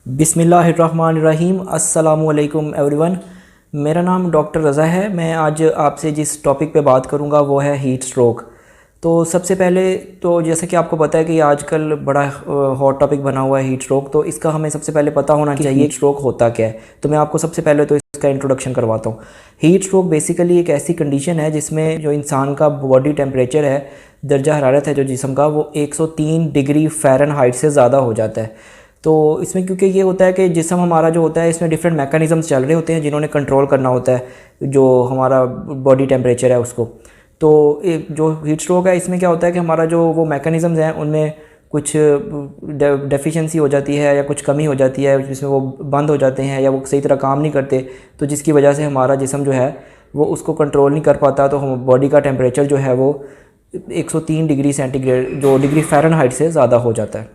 बिस्मिल्लाहिर्रहमानिर्रहीम। अस्सलामुअलैकुम एवरीवन। मेरा नाम डॉक्टर रज़ा है। मैं आज आपसे जिस टॉपिक पे बात करूँगा वो है हीट स्ट्रोक। तो सबसे पहले तो जैसे कि आपको पता है कि आजकल बड़ा हॉट टॉपिक बना हुआ है हीट स्ट्रोक, तो इसका हमें सबसे पहले पता होना चाहिए हीट स्ट्रोक होता क्या है। तो मैं आपको सबसे पहले तो इसका इंट्रोडक्शन करवाता हूँ। हीट स्ट्रोक बेसिकली एक ऐसी कंडीशन है जिसमें जो इंसान का बॉडी टेम्परेचर है, दर्जा हरारत है जो जिस्म का, वो 103 डिग्री फ़ारेनहाइट से ज़्यादा हो जाता है। तो इसमें क्योंकि ये होता है कि जिस्म हमारा जो होता है इसमें डिफरेंट मैकेनिज़म्स चल रहे होते हैं जिन्होंने कंट्रोल करना होता है जो हमारा बॉडी टेम्परेचर है उसको। तो जो हीट स्ट्रोक है इसमें क्या होता है कि हमारा जो वो मैकेनिज़म्स हैं उनमें कुछ डेफिशिएंसी हो जाती है या कुछ कमी हो जाती है, जिसमें वो बंद हो जाते हैं या वो सही तरह काम नहीं करते, तो जिसकी वजह से हमारा जिस्म जो है वो उसको कंट्रोल नहीं कर पाता। तो हम बॉडी का टेम्परेचर जो है वो 103 डिग्री सेंटीग्रेड जो डिग्री फ़ारेनहाइट से ज़्यादा हो जाता है।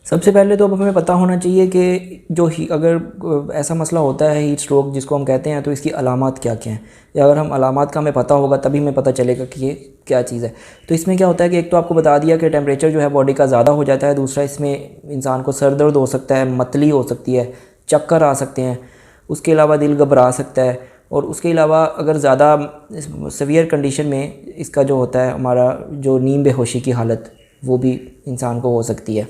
सबसे पहले तो अब हमें पता होना चाहिए कि जो अगर ऐसा मसला होता है हीट स्ट्रोक जिसको हम कहते हैं, तो इसकी अलामात क्या क्या हैं, या अगर हम अलामात का हमें पता होगा तभी हमें पता चलेगा कि ये क्या चीज़ है। तो इसमें क्या होता है कि एक तो आपको बता दिया कि टेम्परेचर जो है बॉडी का ज़्यादा हो जाता है। दूसरा, इसमें इंसान को सर दर्द हो सकता है, मतली हो सकती है, चक्कर आ सकते हैं, उसके अलावा दिल घबरा सकता है, और उसके अलावा अगर ज़्यादा सीवियर कंडीशन में इसका जो होता है हमारा जो नींद बेहोशी की हालत वो भी इंसान को हो सकती है।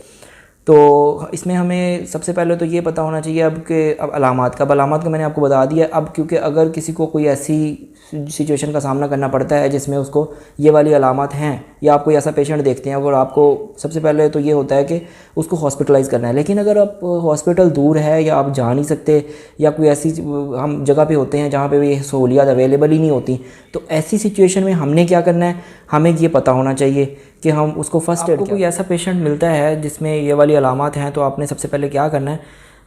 तो इसमें हमें सबसे पहले तो ये पता होना चाहिए अब अलामात का मैंने आपको बता दिया। अब क्योंकि अगर किसी को कोई ऐसी सिचुएशन का सामना करना पड़ता है जिसमें उसको ये वाली अलामात हैं, या आप कोई ऐसा पेशेंट देखते हैं और आपको सबसे पहले तो ये होता है कि उसको हॉस्पिटलाइज़ करना है। लेकिन अगर आप हॉस्पिटल दूर है या आप जा नहीं सकते, या कोई ऐसी हम जगह पे होते हैं जहाँ पे ये सहूलियात अवेलेबल ही नहीं होती, तो ऐसी सिचुएशन में हमने क्या करना है, हमें ये पता होना चाहिए कि हम उसको फ़र्स्ट एड, कोई ऐसा पेशेंट मिलता है जिसमें ये वाली अलामात हैं, तो आपने सबसे पहले क्या करना है,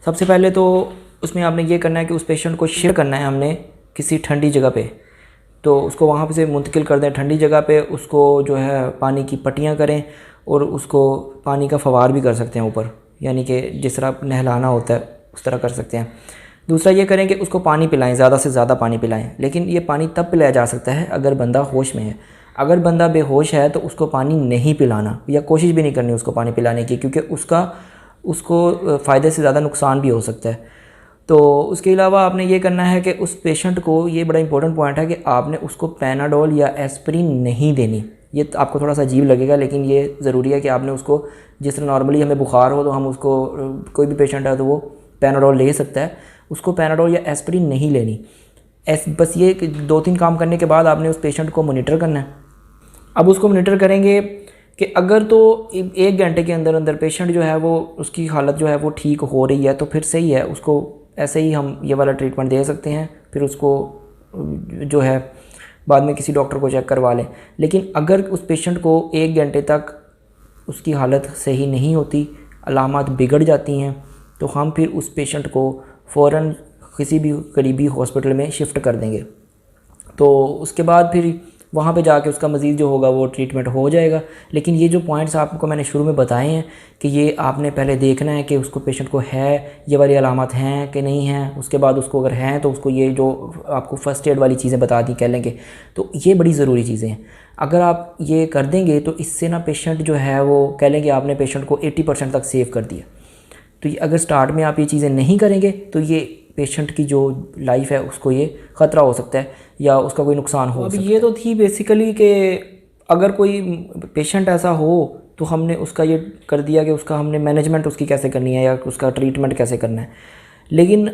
सबसे पहले तो उसमें आपने ये करना है कि उस पेशेंट को शिफ्ट करना है हमने किसी ठंडी जगह पे। तो उसको वहाँ से मुंतकिल कर दें ठंडी जगह पे, उसको जो है पानी की पट्टियाँ करें और उसको पानी का फवार भी कर सकते हैं ऊपर, यानी कि जिस तरह नहलाना होता है उस तरह कर सकते हैं। दूसरा ये करें कि उसको पानी पिलाएं, ज़्यादा से ज़्यादा पानी पिलाएं। लेकिन ये पानी तब पिलाया जा सकता है अगर बंदा होश में है। अगर बंदा बेहोश है तो उसको पानी नहीं पिलाना, या कोशिश भी नहीं करनी उसको पानी पिलाने की, क्योंकि उसको फ़ायदे से ज़्यादा नुकसान भी हो सकता है। तो उसके अलावा आपने ये करना है कि उस पेशेंट को, ये बड़ा इंपॉर्टेंट पॉइंट है कि आपने उसको पैनाडोल या एस्प्रिन नहीं देनी। ये आपको थोड़ा सा अजीब लगेगा लेकिन ये ज़रूरी है कि आपने उसको, जिस तरह नॉर्मली हमें बुखार हो तो हम उसको, कोई भी पेशेंट है तो वो पैनाडोल ले सकता है, उसको पैनाडोल या एस्प्रिन नहीं लेनी। बस ये 2-3 काम करने के बाद आपने उस पेशेंट को मोनीटर करना है। अब उसको मोनीटर करेंगे कि अगर तो 1 घंटे के अंदर अंदर पेशेंट जो है वो, उसकी हालत जो है वो ठीक हो रही है तो फिर सही है, उसको ऐसे ही हम ये वाला ट्रीटमेंट दे सकते हैं, फिर उसको जो है बाद में किसी डॉक्टर को चेक करवा लें। लेकिन अगर उस पेशेंट को 1 घंटे तक उसकी हालत सही नहीं होती, अलामात बिगड़ जाती हैं, तो हम फिर उस पेशेंट को फ़ौरन किसी भी करीबी हॉस्पिटल में शिफ्ट कर देंगे। तो उसके बाद फिर वहाँ पे जाके उसका मज़ीद जो होगा वो ट्रीटमेंट हो जाएगा। लेकिन ये जो पॉइंट्स आपको मैंने शुरू में बताए हैं कि ये आपने पहले देखना है कि उसको, पेशेंट को है ये वाली अलामत हैं कि नहीं हैं। उसके बाद उसको अगर हैं तो उसको ये जो आपको फ़र्स्ट एड वाली चीज़ें बता दी कह लेंगे, तो ये बड़ी ज़रूरी चीज़ें हैं। अगर आप ये कर देंगे तो इससे ना पेशेंट जो है वो कह लेंगे आपने पेशेंट को 80% तक सेव कर दिया। तो ये अगर स्टार्ट में आप ये चीज़ें नहीं करेंगे तो ये पेशेंट की जो लाइफ है उसको ये ख़तरा हो सकता है या उसका कोई नुकसान हो सकता है। ये तो थी बेसिकली कि अगर कोई पेशेंट ऐसा हो तो हमने उसका ये कर दिया कि उसका हमने मैनेजमेंट उसकी कैसे करनी है या उसका ट्रीटमेंट कैसे करना है। लेकिन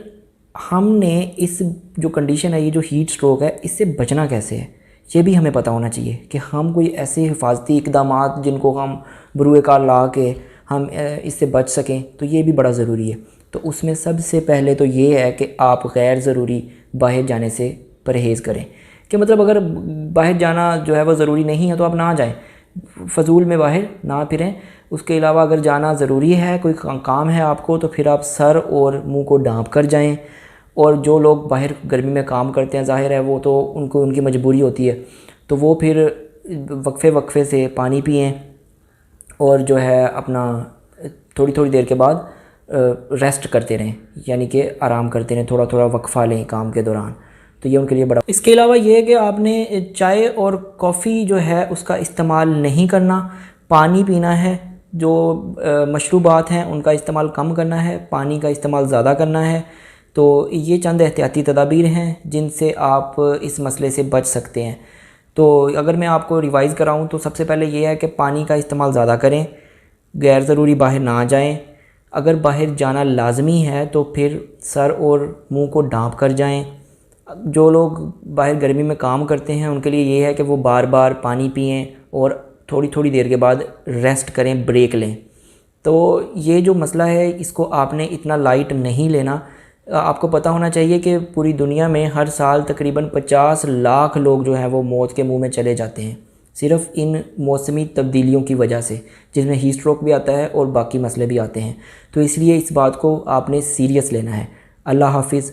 हमने इस जो कंडीशन है, ये जो हीट स्ट्रोक है, इससे बचना कैसे है ये भी हमें पता होना चाहिए कि हम कोई ऐसे हिफाजती इकदाम जिनको हम बरूए कार ला के हम इससे बच सकें, तो ये भी बड़ा ज़रूरी है। तो उसमें सबसे पहले तो ये है कि आप गैर ज़रूरी बाहर जाने से परहेज़ करें। कि मतलब अगर बाहर जाना जो है वो ज़रूरी नहीं है तो आप ना जाएं, फ़जूल में बाहर ना फिरें। उसके अलावा अगर जाना ज़रूरी है, कोई काम है आपको, तो फिर आप सर और मुंह को ढाँप कर जाएं। और जो लोग बाहर गर्मी में काम करते हैं, ज़ाहिर है वो तो उनको उनकी मजबूरी होती है, तो वो फिर वक्फे से पानी पिएँ और जो है अपना थोड़ी थोड़ी देर के बाद रेस्ट करते रहें, यानी कि आराम करते रहें, थोड़ा थोड़ा वक्फ़ा लें काम के दौरान। तो ये उनके लिए बड़ा। इसके अलावा ये है कि आपने चाय और कॉफ़ी जो है उसका इस्तेमाल नहीं करना, पानी पीना है। जो मशरूबात हैं उनका इस्तेमाल कम करना है, पानी का इस्तेमाल ज़्यादा करना है। तो ये चंद एहतियाती तदाबीर हैं जिनसे आप इस मसले से बच सकते हैं। तो अगर मैं आपको रिवाइज़ कराऊँ तो सबसे पहले ये है कि पानी का इस्तेमाल ज़्यादा करें, गैर ज़रूरी बाहर ना जाएं। अगर बाहर जाना लाजमी है तो फिर सर और मुंह को ढाँप कर जाएं। जो लोग बाहर गर्मी में काम करते हैं उनके लिए ये है कि वो बार बार पानी पिएं और थोड़ी थोड़ी देर के बाद रेस्ट करें, ब्रेक लें। तो ये जो मसला है इसको आपने इतना लाइट नहीं लेना। आपको पता होना चाहिए कि पूरी दुनिया में हर साल तकरीबन 50 लाख लोग जो हैं वो मौत के मुंह में चले जाते हैं सिर्फ़ इन मौसमी तब्दीलियों की वजह से, जिसमें हीट स्ट्रोक भी आता है और बाकी मसले भी आते हैं। तो इसलिए इस बात को आपने सीरियस लेना है। अल्लाह हाफिज़।